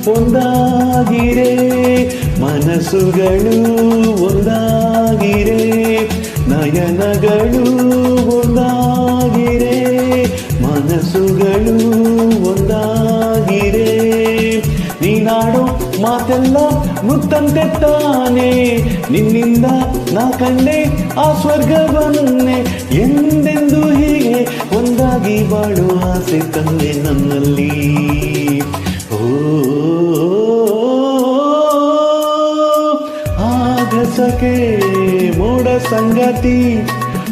ಒಂದಾಗಿರೆ ಮನಸ್ಸುಗಳು ಒಂದಾಗಿರೆ ನಯನಗಳು ಒಂದಾಗಿರೆ ಮನಸ್ಸುಗಳು ಒಂದಾಗಿರೆ ನೀನಾಡೋ ಮಾತೆಲ್ಲ ಮುತ್ತಂತೆ ತಾನೆ ನಿನ್ನಿಂದ ನಾ ಕಂಡೆ ಆ ಸ್ವರ್ಗವನ್ನೇ ಎಂದೆಂದು ಹೀಗೆ ಒಂದಾಗಿ ಬಾಳುವ ಆಸೆ ತಂದೆ ನನ್ನಲ್ಲಿ ಓ ಆಗಸಕೆ ಮೋಡ ಸಂಗತಿ